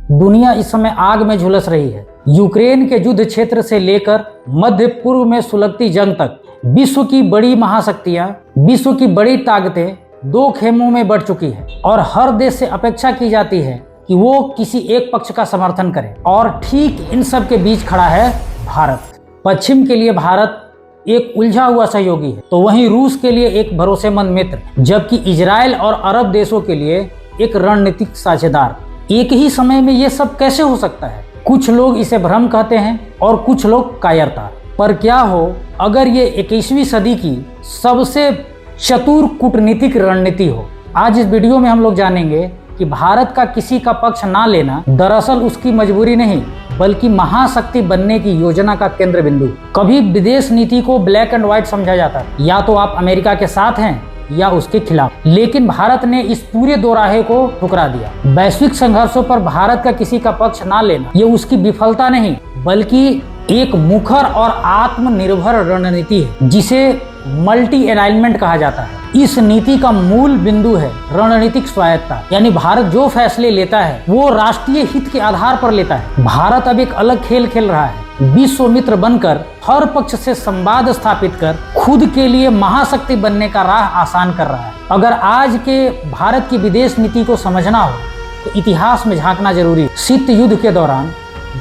दुनिया इस समय आग में झुलस रही है। यूक्रेन के युद्ध क्षेत्र से लेकर मध्य पूर्व में सुलगती जंग तक विश्व की बड़ी महाशक्तियां, विश्व की बड़ी ताकतें दो खेमों में बढ़ चुकी है और हर देश से अपेक्षा की जाती है कि वो किसी एक पक्ष का समर्थन करे। और ठीक इन सब के बीच खड़ा है भारत। पश्चिम के लिए भारत एक उलझा हुआ सहयोगी है, तो वहीं रूस के लिए एक भरोसेमंद मित्र, जबकि इजराइल और अरब देशों के लिए एक रणनीतिक साझेदार। एक ही समय में ये सब कैसे हो सकता है? कुछ लोग इसे भ्रम कहते हैं और कुछ लोग कायरता। पर क्या हो अगर ये 21वीं सदी की सबसे चतुर कूटनीतिक रणनीति हो? आज इस वीडियो में हम लोग जानेंगे कि भारत का किसी का पक्ष ना लेना दरअसल उसकी मजबूरी नहीं, बल्कि महाशक्ति बनने की योजना का केंद्र बिंदु। कभी विदेश नीति को ब्लैक एंड व्हाइट समझा जाता है, या तो आप अमेरिका के साथ हैं या उसके खिलाफ। लेकिन भारत ने इस पूरे दोराहे को ठुकरा दिया। वैश्विक संघर्षों पर भारत का किसी का पक्ष ना लेना ये उसकी विफलता नहीं, बल्कि एक मुखर और आत्मनिर्भर रणनीति है, जिसे मल्टी अलाइनमेंट कहा जाता है। इस नीति का मूल बिंदु है रणनीतिक स्वायत्तता, यानी भारत जो फैसले लेता है वो राष्ट्रीय हित के आधार पर लेता है। भारत अब एक अलग खेल खेल रहा है, विश्व मित्र बनकर हर पक्ष से संवाद स्थापित कर खुद के लिए महाशक्ति बनने का राह आसान कर रहा है। अगर आज के भारत की विदेश नीति को समझना हो तो इतिहास में झांकना जरूरी है। शीत युद्ध के दौरान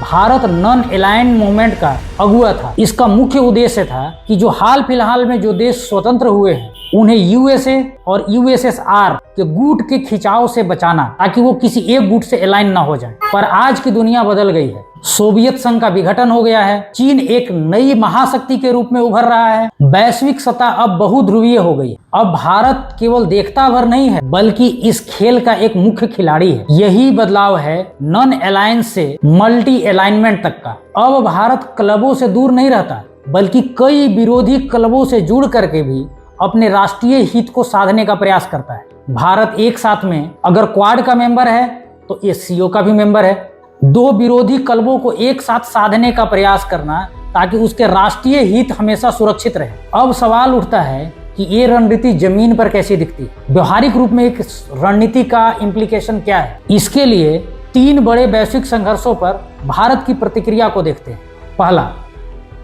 भारत नॉन अलाइंड मूवमेंट का अगुआ था। इसका मुख्य उद्देश्य था कि जो हाल फिलहाल में जो देश स्वतंत्र हुए हैं उन्हें यूएसए और यूएसएसआर के गुट के खिंचाव से बचाना, ताकि वो किसी एक गुट से अलाइन ना हो जाए। पर आज की दुनिया बदल गई है। सोवियत संघ का विघटन हो गया है। चीन एक नई महाशक्ति के रूप में उभर रहा है। वैश्विक सतह अब बहुध्रुवीय हो गई है। अब भारत केवल देखता भर नहीं है, बल्कि इस खेल का एक मुख्य खिलाड़ी है। यही बदलाव है नॉन अलायंस से मल्टी अलाइनमेंट तक का। अब भारत क्लबों से दूर नहीं रहता, बल्कि कई विरोधी क्लबों से जुड़ करके भी अपने राष्ट्रीय हित को साधने का प्रयास करता है। भारत एक साथ में अगर क्वाड का मेंबर है तो एससीओ का भी मेंबर है। दो विरोधी क्लबों को एक साथ साधने का प्रयास करना, ताकि उसके राष्ट्रीय हित हमेशा सुरक्षित रहे। अब सवाल उठता है कि ये रणनीति जमीन पर कैसी दिखती है? व्यवहारिक रूप में एक रणनीति का इम्प्लीकेशन क्या है? इसके लिए तीन बड़े वैश्विक संघर्षों पर भारत की प्रतिक्रिया को देखते हैं। पहला,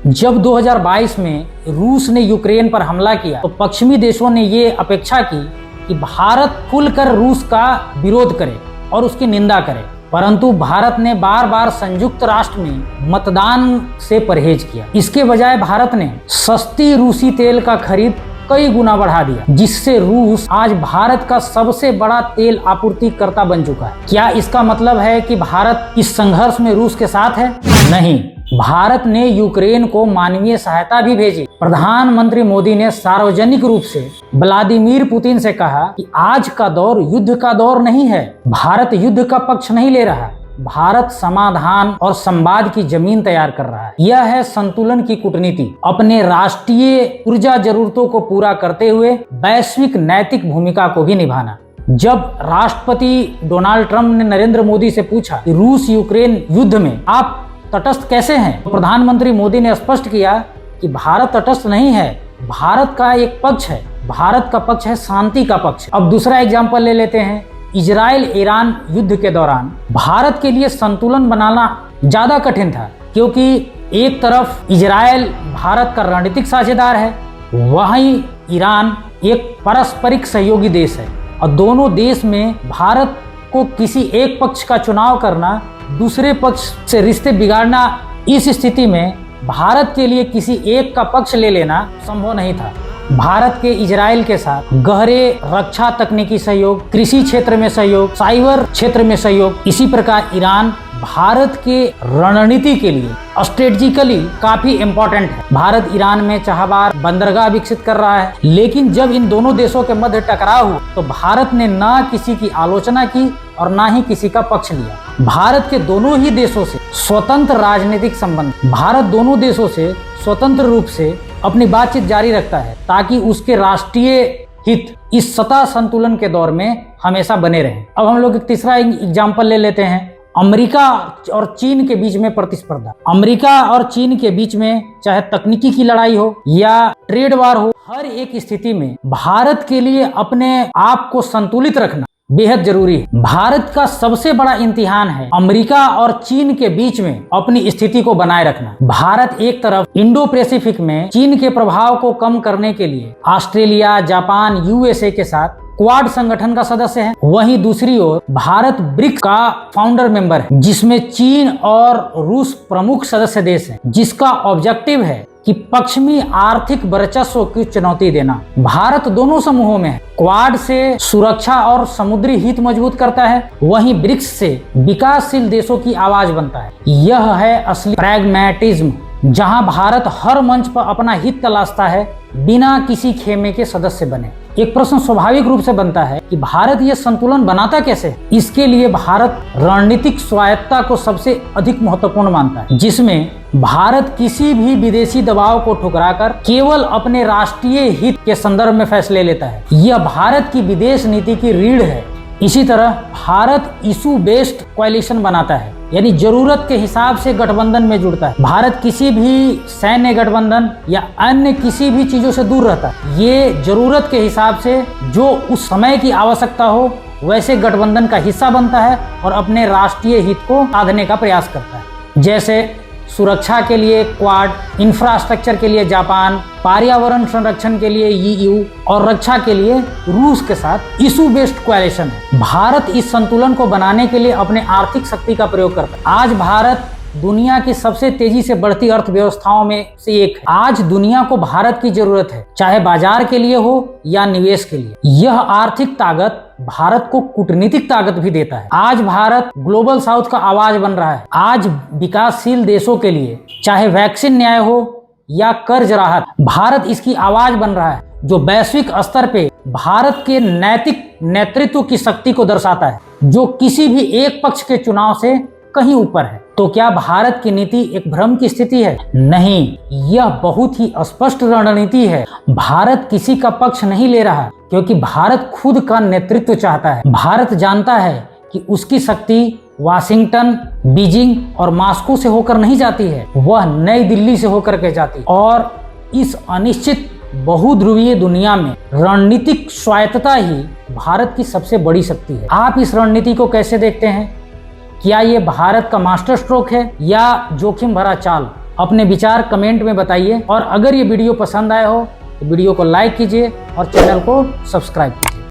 जब 2022 में रूस ने यूक्रेन पर हमला किया तो पश्चिमी देशों ने ये अपेक्षा की कि भारत खुलकर रूस का विरोध करे और उसकी निंदा करे, परंतु भारत ने बार बार संयुक्त राष्ट्र में मतदान से परहेज किया। इसके बजाय भारत ने सस्ती रूसी तेल का खरीद कई गुना बढ़ा दिया, जिससे रूस आज भारत का सबसे बड़ा तेल आपूर्तिकर्ता बन चुका है। क्या इसका मतलब है कि भारत इस संघर्ष में रूस के साथ है? नहीं। भारत ने यूक्रेन को मानवीय सहायता भी भेजी। प्रधानमंत्री मोदी ने सार्वजनिक रूप से व्लादिमीर पुतिन से कहा कि आज का दौर युद्ध का दौर नहीं है। भारत युद्ध का पक्ष नहीं ले रहा, भारत समाधान और संवाद की जमीन तैयार कर रहा है। यह है संतुलन की कूटनीति। अपने राष्ट्रीय ऊर्जा जरूरतों को पूरा करते हुए वैश्विक नैतिक भूमिका को भी निभाना। जब राष्ट्रपति डोनाल्ड ट्रंप ने नरेंद्र मोदी से पूछा कि रूस यूक्रेन युद्ध में आप तटस्थ कैसे हैं, तो प्रधानमंत्री मोदी ने स्पष्ट किया कि भारत तटस्थ नहीं है, भारत का एक पक्ष है। भारत का पक्ष है शांति का पक्ष। अब दूसरा एग्जाम्पल ले लेते हैं। इजराइल ईरान युद्ध के दौरान भारत के लिए संतुलन बनाना ज्यादा कठिन था, क्योंकि एक तरफ इजराइल भारत का रणनीतिक साझेदार है, वहीं ईरान एक पारस्परिक सहयोगी देश है, और दोनों देश में भारत को किसी एक पक्ष का चुनाव करना, दूसरे पक्ष से रिश्ते बिगाड़ना, इस स्थिति में भारत के लिए किसी एक का पक्ष ले लेना संभव नहीं था। भारत के इजराइल के साथ गहरे रक्षा तकनीकी सहयोग, कृषि क्षेत्र में सहयोग, साइबर क्षेत्र में सहयोग, इसी प्रकार ईरान भारत के रणनीति के लिए स्ट्रेटेजिकली काफी इम्पोर्टेंट है। भारत ईरान में चाहबार बंदरगाह विकसित कर रहा है, लेकिन जब इन दोनों देशों के मध्य टकराव हुआ तो भारत ने ना किसी की आलोचना की और ना ही किसी का पक्ष लिया। भारत के दोनों ही देशों से स्वतंत्र राजनीतिक संबंध, भारत दोनों देशों से स्वतंत्र रूप से अपनी बातचीत जारी रखता है, ताकि उसके राष्ट्रीय हित इस सतह संतुलन के दौर में हमेशा बने रहें। अब हम लोग एक तीसरा एग्जाम्पल ले लेते हैं। अमेरिका और चीन के बीच में प्रतिस्पर्धा। अमेरिका और चीन के बीच में चाहे तकनीकी की लड़ाई हो या ट्रेड वार हो, हर एक स्थिति में भारत के लिए अपने आप को संतुलित रखना बेहद जरूरी है। भारत का सबसे बड़ा इम्तिहान है अमेरिका और चीन के बीच में अपनी स्थिति को बनाए रखना। भारत एक तरफ इंडो पैसिफिक में चीन के प्रभाव को कम करने के लिए ऑस्ट्रेलिया, जापान, यूएसए के साथ क्वाड संगठन का सदस्य है, वहीं दूसरी ओर भारत ब्रिक्स का फाउंडर मेंबर है, जिसमें चीन और रूस प्रमुख सदस्य देश हैं, जिसका ऑब्जेक्टिव है कि पश्चिमी आर्थिक वर्चस्व की चुनौती देना। भारत दोनों समूहों में है। क्वाड से सुरक्षा और समुद्री हित मजबूत करता है, वहीं ब्रिक्स से विकासशील देशों की आवाज बनता है। यह है असली प्रैग्मैटिज्म, जहां भारत हर मंच पर अपना हित तलाशता है बिना किसी खेमे के सदस्य बने। एक प्रश्न स्वाभाविक रूप से बनता है कि भारत यह संतुलन बनाता कैसे? इसके लिए भारत रणनीतिक स्वायत्तता को सबसे अधिक महत्वपूर्ण मानता है, जिसमें भारत किसी भी विदेशी दबाव को ठुकराकर केवल अपने राष्ट्रीय हित के संदर्भ में फैसले लेता है। यह भारत की विदेश नीति की रीढ़ है। इसी तरह भारत इशू बेस्ड कोएलिशन बनाता है, यानी जरूरत के हिसाब से गठबंधन में जुड़ता है। भारत किसी भी सैन्य गठबंधन या अन्य किसी भी चीजों से दूर रहता है। ये जरूरत के हिसाब से जो उस समय की आवश्यकता हो वैसे गठबंधन का हिस्सा बनता है और अपने राष्ट्रीय हित को साधने का प्रयास करता है। जैसे सुरक्षा के लिए क्वाड, इंफ्रास्ट्रक्चर के लिए जापान, पर्यावरण संरक्षण के लिए ईयू और रक्षा के लिए रूस के साथ इशू बेस्ड कोएलिशन है। भारत इस संतुलन को बनाने के लिए अपने आर्थिक शक्ति का प्रयोग करता है। आज भारत दुनिया की सबसे तेजी से बढ़ती अर्थव्यवस्थाओं में से एक है। आज दुनिया को भारत की जरूरत है, चाहे बाजार के लिए हो या निवेश के लिए। यह आर्थिक ताकत भारत को कूटनीतिक ताकत भी देता है। आज भारत ग्लोबल साउथ का आवाज बन रहा है। आज विकासशील देशों के लिए चाहे वैक्सीन न्याय हो या कर्ज राहत, भारत इसकी आवाज बन रहा है, जो वैश्विक स्तर पे भारत के नैतिक नेतृत्व की शक्ति को दर्शाता है, जो किसी भी एक पक्ष के चुनाव से कहीं ऊपर है। तो क्या भारत की नीति एक भ्रम की स्थिति है? नहीं, यह बहुत ही स्पष्ट रणनीति है। भारत किसी का पक्ष नहीं ले रहा, क्योंकि भारत खुद का नेतृत्व चाहता है। भारत जानता है कि उसकी शक्ति वाशिंगटन, बीजिंग और मॉस्को से होकर नहीं जाती है, वह नई दिल्ली से होकर के जाती है। और इस अनिश्चित बहुध्रुवीय दुनिया में रणनीतिक स्वायत्तता ही भारत की सबसे बड़ी शक्ति है। आप इस रणनीति को कैसे देखते हैं? क्या ये भारत का मास्टर स्ट्रोक है या जोखिम भरा चाल? अपने विचार कमेंट में बताइए, और अगर ये वीडियो पसंद आया हो तो वीडियो को लाइक कीजिए और चैनल को सब्सक्राइब कीजिए।